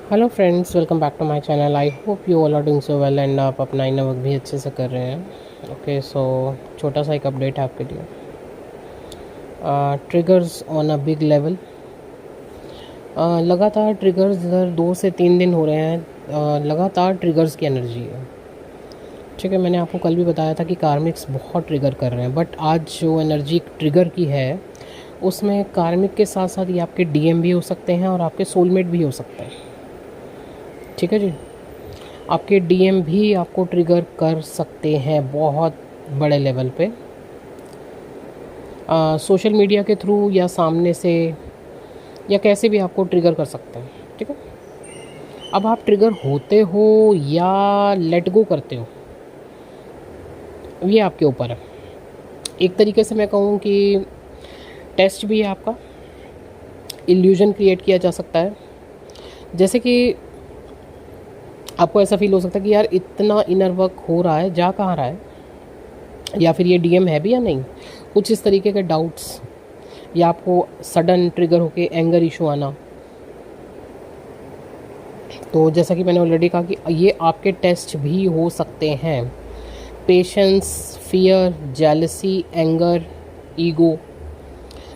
Hello friends, welcome back to my channel. I hope you all are doing so well and आप अपना inner work भी अच्छे से कर रहे हैं। ओके, सो छोटा सा एक अपडेट है आपके लिए। Triggers on a big level. लगातार ट्रिगर्स इधर 2 से 3 दिन हो रहे हैं। लगातार ट्रिगर्स की एनर्जी है। ठीक है, मैंने आपको कल भी बताया था कि कार्मिक्स बहुत ट्रिगर कर रहे हैं, बट आज जो एनर्जी ट्रिगर की है उसमें कार्मिक के साथ साथ ये आपके डीएम भी हो सकते हैं और आपके सोलमेट भी हो सकते हैं। ठीक है जी, आपके डीएम भी आपको ट्रिगर कर सकते हैं बहुत बड़े लेवल पे, सोशल मीडिया के थ्रू या सामने से या कैसे भी आपको ट्रिगर कर सकते हैं। ठीक है, अब आप ट्रिगर होते हो या लेट गो करते हो, ये आपके ऊपर है। एक तरीके से मैं कहूँ कि टेस्ट भी है आपका, इल्यूजन क्रिएट किया जा सकता है। जैसे कि आपको ऐसा फील हो सकता है कि यार इतना इनर वर्क हो रहा है, जा कहाँ रहा है, या फिर ये डीएम है भी या नहीं, कुछ इस तरीके के डाउट्स, या आपको सडन ट्रिगर होके एंगर इशू आना। तो जैसा कि मैंने ऑलरेडी कहा कि ये आपके टेस्ट भी हो सकते हैं। Patience, fear, jealousy, anger, ego,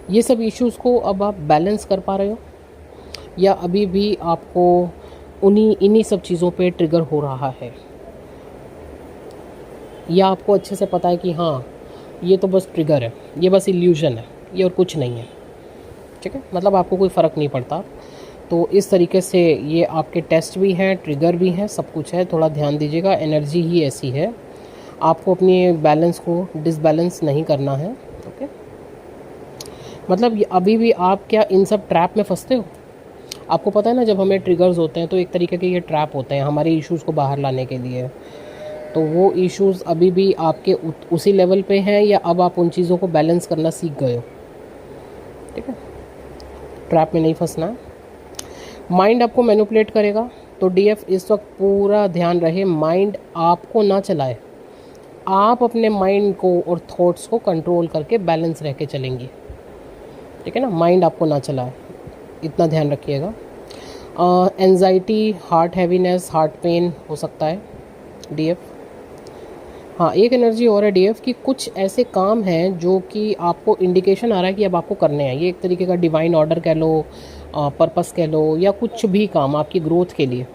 ये सब इश्यूज़ को अब आप बैलेंस कर पा रहे हो, या अभी भी आपको इन्हीं सब चीज़ों पे ट्रिगर हो रहा है, या आपको अच्छे से पता है कि हाँ ये तो बस ट्रिगर है, ये बस इल्यूजन है, ये और कुछ नहीं है। ठीक है, मतलब आपको कोई फ़र्क नहीं पड़ता। तो इस तरीके से ये आपके टेस्ट भी हैं, ट्रिगर भी हैं, सब कुछ है। थोड़ा ध्यान दीजिएगा, एनर्जी ही ऐसी है, आपको अपनी बैलेंस को डिसबैलेंस नहीं करना है। ओके, मतलब अभी भी आप क्या इन सब ट्रैप में फंसते हो? आपको पता है ना, जब हमें ट्रिगर्स होते हैं तो एक तरीके के ये ट्रैप होते हैं हमारे इश्यूज़ को बाहर लाने के लिए। तो वो इश्यूज़ अभी भी आपके उसी लेवल पे हैं, या अब आप उन चीज़ों को बैलेंस करना सीख गए हो? ठीक है, ट्रैप में नहीं फंसना है। माइंड आपको मैनिपुलेट करेगा, तो डीएफ इस वक्त पूरा ध्यान रहे, माइंड आपको ना चलाए। आप अपने माइंड को और थॉट्स को कंट्रोल करके बैलेंस रह के चलेंगे। ठीक है ना, माइंड आपको ना चलाए, इतना ध्यान रखिएगा। Anxiety, heart heaviness, heart pen हो सकता है डीएफ। हाँ, एक एनर्जी और है डीएफ की, कुछ ऐसे काम हैं जो कि आपको इंडिकेशन आ रहा है कि अब आपको करने हैं। ये एक तरीके का डिवाइन ऑर्डर कह लो, पर्पस कह लो, या कुछ भी काम आपकी ग्रोथ के लिए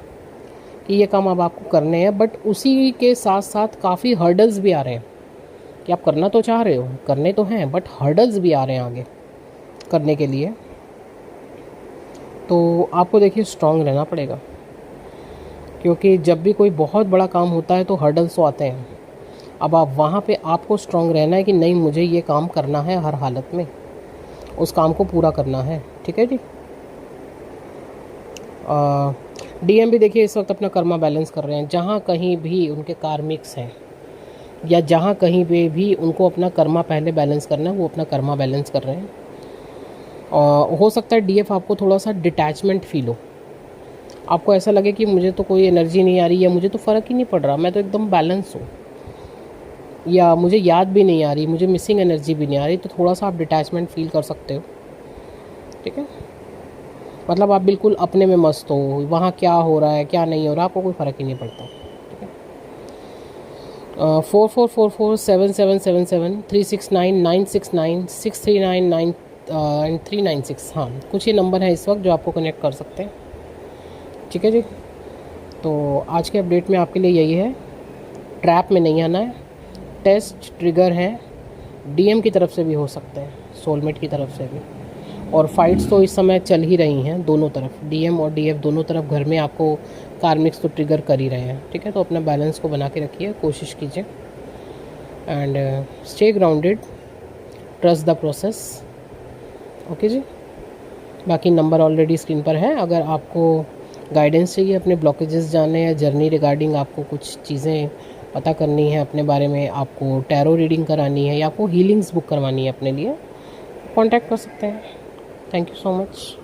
कि ये काम अब आपको करने हैं। बट उसी के साथ साथ काफ़ी हर्डल्स भी आ रहे हैं कि आप करना तो चाह रहे हो, करने तो हैं, बट हर्डल्स भी आ रहे हैं आगे करने के लिए। तो आपको देखिए स्ट्रांग रहना पड़ेगा, क्योंकि जब भी कोई बहुत बड़ा काम होता है तो हर्डल्स तो आते हैं। अब आप वहाँ पे आपको स्ट्रांग रहना है कि नहीं, मुझे ये काम करना है, हर हालत में उस काम को पूरा करना है। ठीक है जी। डीएम भी देखिए इस वक्त अपना कर्मा बैलेंस कर रहे हैं। जहाँ कहीं भी उनके कार्मिक्स हैं, या जहाँ कहीं पे भी उनको अपना कर्मा पहले बैलेंस करना है, वो अपना कर्मा बैलेंस कर रहे हैं। हो सकता है डीएफ आपको थोड़ा सा डिटैचमेंट फील हो, आपको ऐसा लगे कि मुझे तो कोई एनर्जी नहीं आ रही, या मुझे तो फ़र्क ही नहीं पड़ रहा, मैं तो एकदम बैलेंस हूँ, या मुझे याद भी नहीं आ रही, मुझे मिसिंग एनर्जी भी नहीं आ रही। तो थोड़ा सा आप डिटैचमेंट फील कर सकते हो। ठीक है, मतलब आप बिल्कुल अपने में मस्त हो, वहाँ क्या हो रहा है क्या नहीं हो रहा आपको कोई फ़र्क ही नहीं पड़ता। ठीक है, 44447777 369 969 639 एंड 396, हाँ कुछ ये नंबर है इस वक्त जो आपको कनेक्ट कर सकते हैं। ठीक है जी, तो आज के अपडेट में आपके लिए यही है, ट्रैप में नहीं आना है। टेस्ट ट्रिगर है, डीएम की तरफ से भी हो सकते हैं, सोलमेट की तरफ से भी। और फाइट्स तो इस समय चल ही रही हैं दोनों तरफ, डीएम और डीएफ दोनों तरफ घर में आपको कार्मिक्स तो ट्रिगर कर ही रहे हैं। ठीक है, तो अपना बैलेंस को बना के रखिए, कोशिश कीजिए, and stay grounded, trust the process. Okay जी, बाकी नंबर ऑलरेडी स्क्रीन पर है। अगर आपको गाइडेंस चाहिए, अपने ब्लॉकेजेस जानने या जर्नी रिगार्डिंग आपको कुछ चीज़ें पता करनी है अपने बारे में, आपको टैरो रीडिंग करानी है, या आपको हीलिंग्स बुक करवानी है अपने लिए, कांटेक्ट कर सकते हैं। Thank you so much.